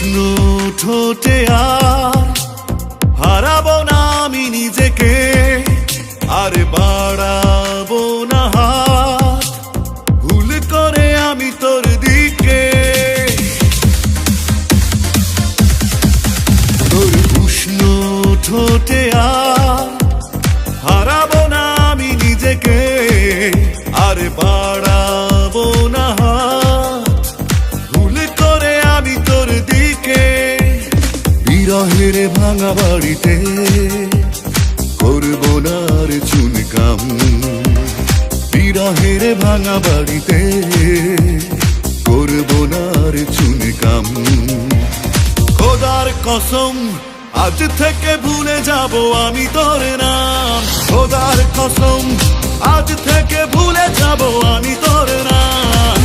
উষ্ণ ঠোঁটে আর হারাবো না আমি নিজেকে, আর বাড়াবো না হাত ভুল করে আমি তোর দিকে। তোর উষ্ণ ঠোঁটে আর হারাবো না আমি নিজেকে, আর বাড়াবো না হাত ভুল করে আমি তোর দিকে। বিরহের ভাঙা বাড়িতে করবো না রে চুনকাম, বিরহের ভাঙা বাড়িতে করবো না রে চুনকাম। খোদার কসম আজ থেকে ভুলে যাব আমি তোর নাম, খোদার কসম আজ থেকে ভুলে যাব আমি তোর নাম।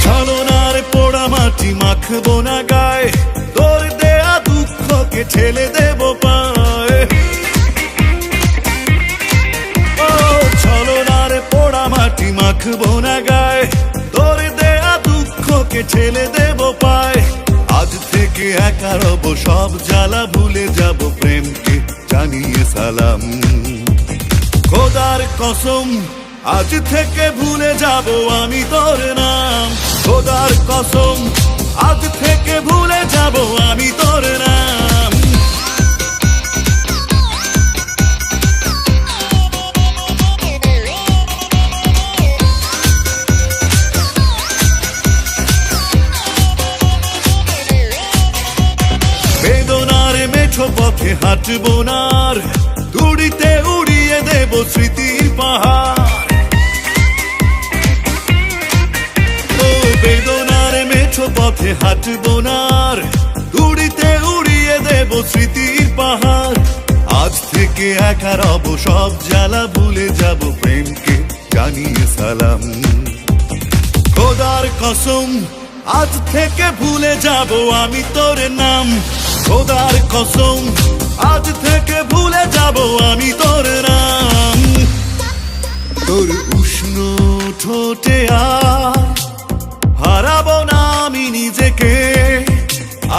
ছলনার পোড়া মাটি মাখবো না গায়ে, তোর দেয়া দুঃখকে ঠেলে দেব পায়ে। ও ছলনার পোড়া মাটি মাখবো না গায়ে, তোর দেয়া দুঃখকে ঠেলে দেব পায়ে। আজ থেকে একা রব সব জ্বালা ভুলে যাব প্রেমকে জানিয়ে সালাম। খোদার কসম আজ থেকে ভুলে যাব আমি তোর নাম, খোদার কসম আজ থেকে ভুলে যাব আমি তোর নাম। বেদনার মেঠো পথে হাঁটবো না, দূরিতে উড়িয়ে দেব স্মৃতির পাহাড়। ও বেদনার মেঠো পথে হাঁটবো না, দূরিতে উড়িয়ে দেব স্মৃতির পাহাড়। আজ থেকে একা রব সব জ্বালা ভুলে যাব প্রেমকে জানিয়ে সালাম। খোদার কসম আজ থেকে ভুলে যাব আমি তোর নাম, খোদার কসম আজ থেকে ভুলে যাব আমি তোর নাম। তোর উষ্ণ ঠোঁটে আর হারাবো না আমি নিজেকে,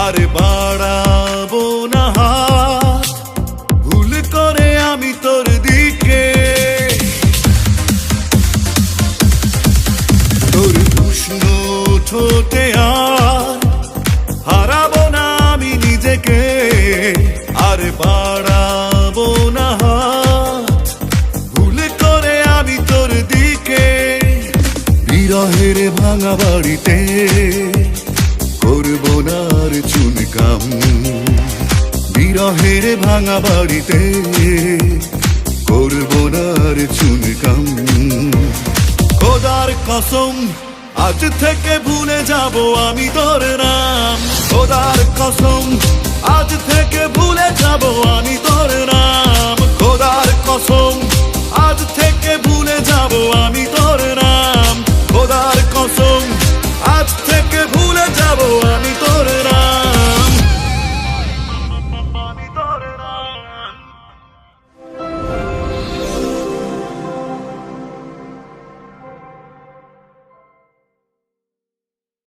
আর বাড়াবো না হাত ভুল করে আমি তোর দিকে। তোর উষ্ণ ঠোঁটে আর হারাবো না আমি নিজেকে, আর বাড়াবো না হাত ভুল করে আমি তোর দিকে। বিরহের ভাঙা বাড়িতে করবো না রে চুনকাম, বিরহের ভাঙা বাড়িতে করবো না রে চুনকাম। খোদার কসম আজ থেকে ভুলে যাব আমি তোর নাম, খোদার কসম আজ থেকে ভুলে যাব আমি তোর নাম। খোদার কসম আজ থেকে ভুলে যাব আমি তোর নাম, খোদার কসম আজ